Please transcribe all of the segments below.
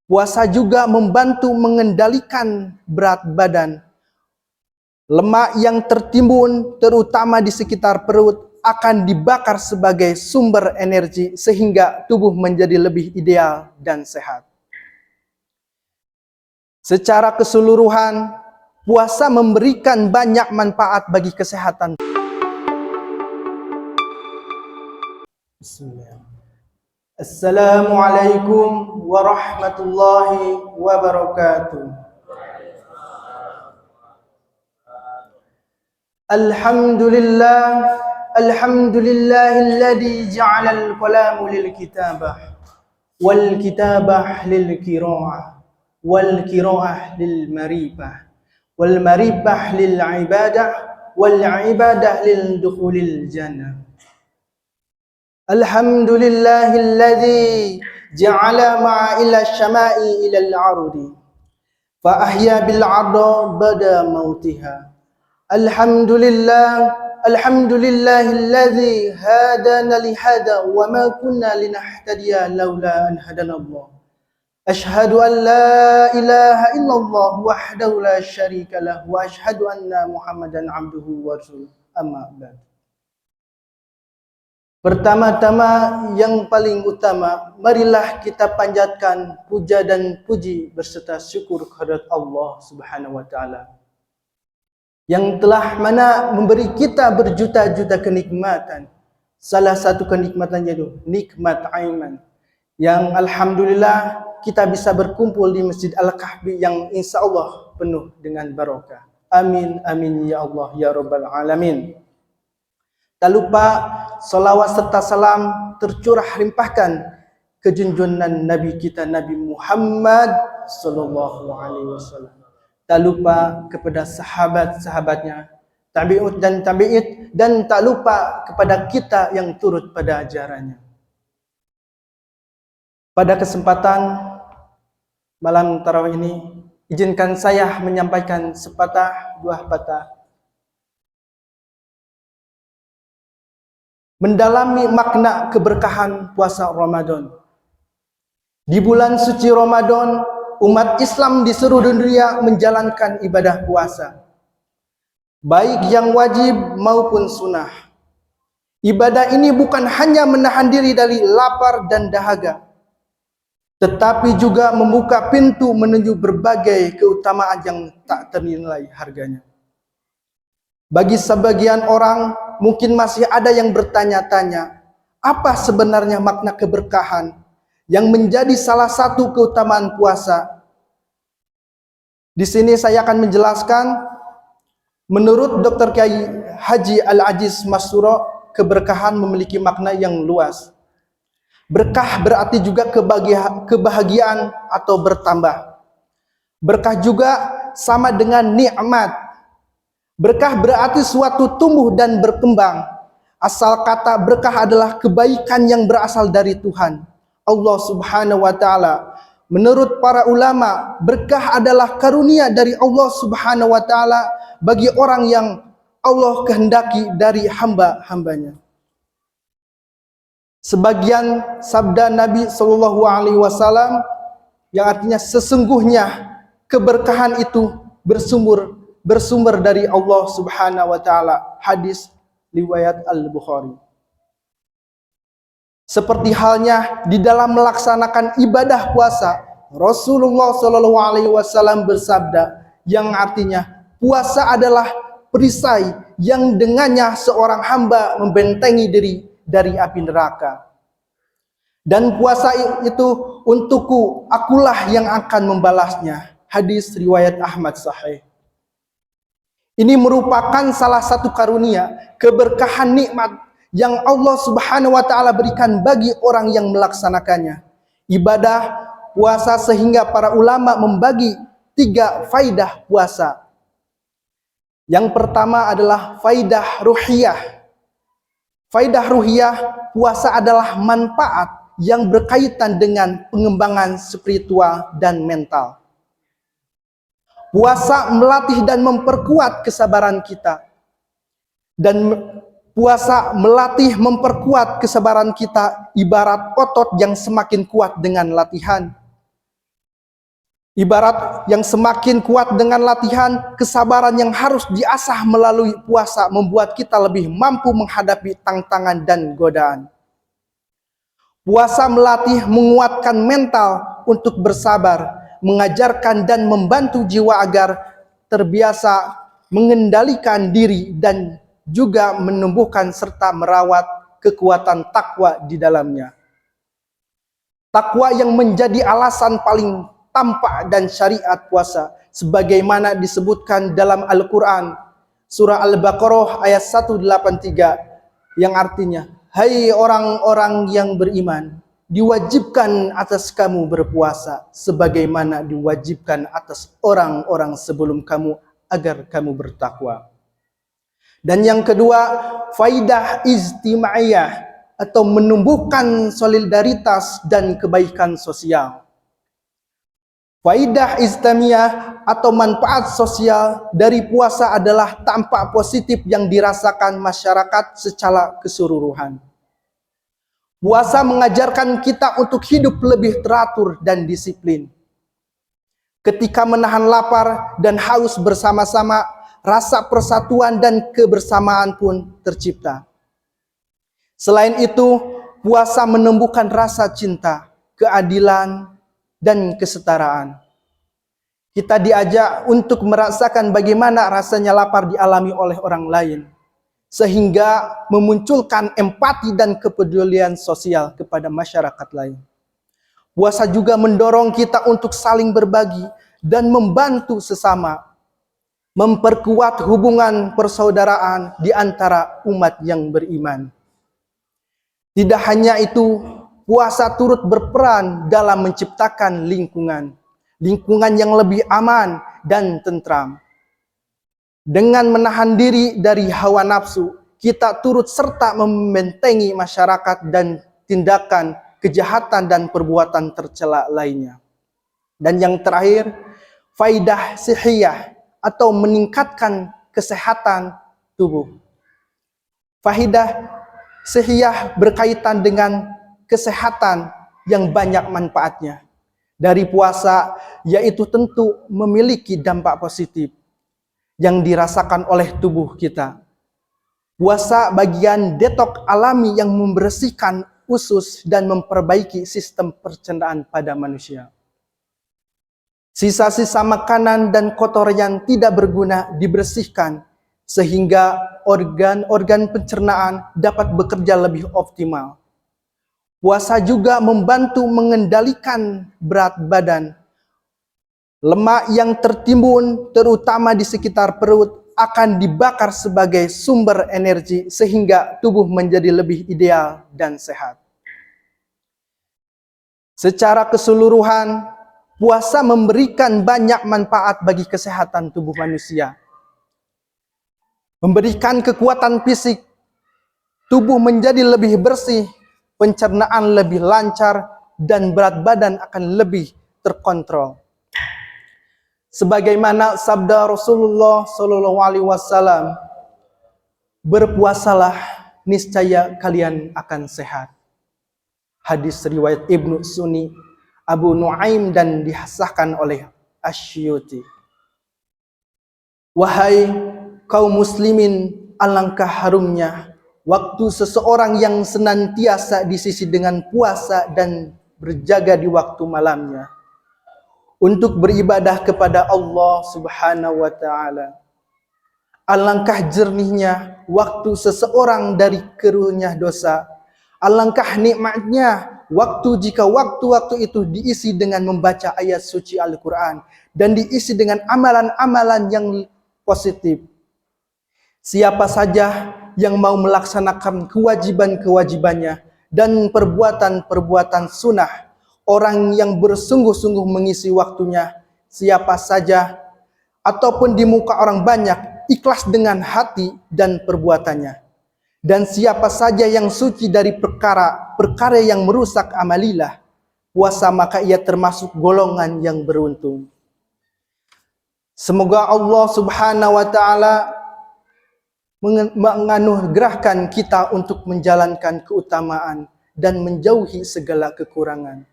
Puasa juga membantu mengendalikan berat badan. Lemak yang tertimbun terutama di sekitar perut akan dibakar sebagai sumber energi sehingga tubuh menjadi lebih ideal dan sehat. Secara keseluruhan, puasa memberikan banyak manfaat bagi kesehatan. Bismillah. Assalamualaikum warahmatullahi wabarakatuh. Alhamdulillahilladzi ja'alal qalamu lil kitabah wal kitabah lil qiraah wal qiraah lil maribah wal maribah lil ibadah wal ibadah lil dukhulil jannah. Alhamdulillahilladzi ja'ala ma'ila syama'i ilal ardi fa ahya bil 'arda bada mautiha. Alhamdulillahilladzi hadana li hada wa ma kunna linahtadiya laula an hadanallah. Ashhadu an la ilaha illallah wahdahu la syarika lah wa ashhadu anna Muhammadan abduhu wa rasuluh. Amma ba'd. Pertama-tama yang paling utama, marilah kita panjatkan puja dan puji berserta syukur kehadirat Allah Subhanahu wa taala yang telah memberi kita berjuta-juta kenikmatan. Salah satu kenikmatannya itu nikmat iman, yang alhamdulillah kita bisa berkumpul di Masjid Al-Kahfi yang insyaallah penuh dengan barokah. Amin amin ya Allah ya rabbal alamin. Tak lupa salawat serta salam tercurah limpahkan ke junjungan Nabi kita Nabi Muhammad sallallahu alaihi wasallam. Tak lupa kepada sahabat-sahabatnya, tabi'ut dan tabi'id, dan tak lupa kepada kita yang turut pada ajarannya. Pada kesempatan malam tarawih ini, izinkan saya menyampaikan sepatah dua patah mendalami makna keberkahan puasa Ramadan. Di bulan suci Ramadan, umat Islam di seluruh dunia menjalankan ibadah puasa, baik yang wajib maupun sunnah. Ibadah ini bukan hanya menahan diri dari lapar dan dahaga, tetapi juga membuka pintu menuju berbagai keutamaan yang tak ternilai harganya. Bagi sebagian orang, mungkin masih ada yang bertanya-tanya, apa sebenarnya makna keberkahan yang menjadi salah satu keutamaan puasa? Di sini saya akan menjelaskan, menurut Dr. Kiai Haji Al-Aziz Masuro, keberkahan memiliki makna yang luas. Berkah berarti juga kebahagiaan atau bertambah. Berkah juga sama dengan nikmat. Berkah berarti suatu tumbuh dan berkembang. Asal kata berkah adalah kebaikan yang berasal dari Tuhan, Allah Subhanahu wa taala. Menurut para ulama, berkah adalah karunia dari Allah Subhanahu wa taala bagi orang yang Allah kehendaki dari hamba-hambanya. Sebagian sabda Nabi sallallahu alaihi wasallam yang artinya sesungguhnya keberkahan itu bersumber dari Allah Subhanahu wa taala. Hadis riwayat Al-Bukhari. Seperti halnya di dalam melaksanakan ibadah puasa, Rasulullah sallallahu alaihi wasallam bersabda yang artinya puasa adalah perisai yang dengannya seorang hamba membentengi diri dari api neraka. Dan puasa itu untukku, akulah yang akan membalasnya. Hadis riwayat Ahmad sahih. Ini merupakan salah satu karunia, keberkahan nikmat yang Allah Subhanahu wa taala berikan bagi orang yang melaksanakannya. Ibadah puasa, sehingga para ulama membagi 3 faidah puasa. Yang pertama adalah faidah ruhiyah. Faidah ruhiyah, puasa adalah manfaat yang berkaitan dengan pengembangan spiritual dan mental. Puasa melatih dan memperkuat kesabaran kita. Dan puasa melatih memperkuat kesabaran kita ibarat otot yang semakin kuat dengan latihan. Ibarat yang semakin kuat dengan latihan, kesabaran yang harus diasah melalui puasa membuat kita lebih mampu menghadapi tantangan dan godaan. Puasa melatih menguatkan mental untuk bersabar, mengajarkan dan membantu jiwa agar terbiasa mengendalikan diri dan juga menumbuhkan serta merawat kekuatan takwa di dalamnya. Takwa yang menjadi alasan paling tampak dan syariat puasa sebagaimana disebutkan dalam Al-Quran surah Al-Baqarah ayat 183 yang artinya, hai orang-orang yang beriman, diwajibkan atas kamu berpuasa sebagaimana diwajibkan atas orang-orang sebelum kamu agar kamu bertakwa. Dan yang kedua, faidah ijtimaiyah atau menumbuhkan solidaritas dan kebaikan sosial. Faidah ijtima'iyah atau manfaat sosial dari puasa adalah dampak positif yang dirasakan masyarakat secara keseluruhan. Puasa mengajarkan kita untuk hidup lebih teratur dan disiplin. Ketika menahan lapar dan haus bersama-sama, rasa persatuan dan kebersamaan pun tercipta. Selain itu, puasa menumbuhkan rasa cinta, keadilan, dan kesetaraan. Kita diajak untuk merasakan bagaimana rasanya lapar dialami oleh orang lain, sehingga memunculkan empati dan kepedulian sosial kepada masyarakat lain. Puasa juga mendorong kita untuk saling berbagi dan membantu sesama, memperkuat hubungan persaudaraan di antara umat yang beriman. Tidak hanya itu, puasa turut berperan dalam menciptakan lingkungan yang lebih aman dan tentram. Dengan menahan diri dari hawa nafsu, kita turut serta membentengi masyarakat dan tindakan kejahatan dan perbuatan tercela lainnya. Dan yang terakhir, faidah sihiyah atau meningkatkan kesehatan tubuh. Faidah sihiyah berkaitan dengan kesehatan yang banyak manfaatnya dari puasa, yaitu tentu memiliki dampak positif yang dirasakan oleh tubuh kita. Puasa bagian detok alami yang membersihkan usus dan memperbaiki sistem pencernaan pada manusia. Sisa-sisa makanan dan kotoran tidak berguna dibersihkan sehingga organ-organ pencernaan dapat bekerja lebih optimal. Puasa juga membantu mengendalikan berat badan. Lemak yang tertimbun terutama di sekitar perut akan dibakar sebagai sumber energi sehingga tubuh menjadi lebih ideal dan sehat. Secara keseluruhan, puasa memberikan banyak manfaat bagi kesehatan tubuh manusia. Memberikan kekuatan fisik, tubuh menjadi lebih bersih, pencernaan lebih lancar, dan berat badan akan lebih terkontrol. Sebagaimana sabda Rasulullah SAW, berpuasalah, niscaya kalian akan sehat. Hadis riwayat Ibnu Sunni, Abu Nuaim, dan dihasahkan oleh Asyuti. Wahai kaum muslimin, alangkah harumnya waktu seseorang yang senantiasa disisi dengan puasa dan berjaga di waktu malamnya untuk beribadah kepada Allah Subhanahu wa Ta'ala. Alangkah jernihnya waktu seseorang dari keruhnya dosa. Alangkah nikmatnya waktu jika waktu-waktu itu diisi dengan membaca ayat suci Al-Quran dan diisi dengan amalan-amalan yang positif. Siapa saja yang mau melaksanakan kewajiban-kewajibannya dan perbuatan-perbuatan sunnah, orang yang bersungguh-sungguh mengisi waktunya, siapa saja ataupun di muka orang banyak, ikhlas dengan hati dan perbuatannya. Dan siapa saja yang suci dari perkara yang merusak amalilah, puasa maka ia termasuk golongan yang beruntung. Semoga Allah Subhanahu wa Ta'ala menganugerahkan kita untuk menjalankan keutamaan dan menjauhi segala kekurangan.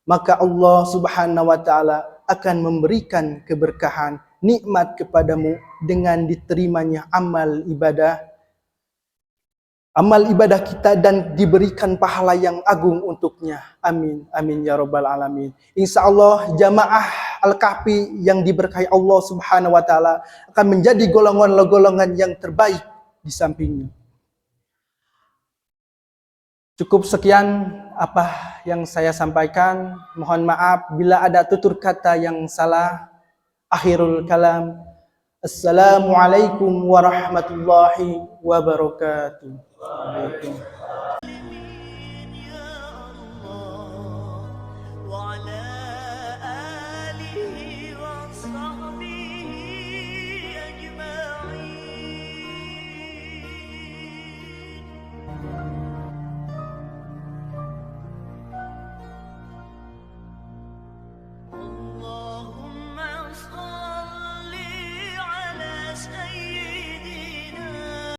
Maka Allah Subhanahu wa Ta'ala akan memberikan keberkahan, nikmat kepadamu dengan diterimanya amal ibadah kita dan diberikan pahala yang agung untuknya. Amin. Amin ya rabbal alamin. Insyaallah jamaah Al-Kahfi yang diberkahi Allah Subhanahu wa taala akan menjadi golongan-golongan yang terbaik di sampingnya. Cukup sekian apa yang saya sampaikan. Mohon maaf bila ada tutur kata yang salah. Akhirul kalam. Assalamualaikum warahmatullahi wabarakatuh.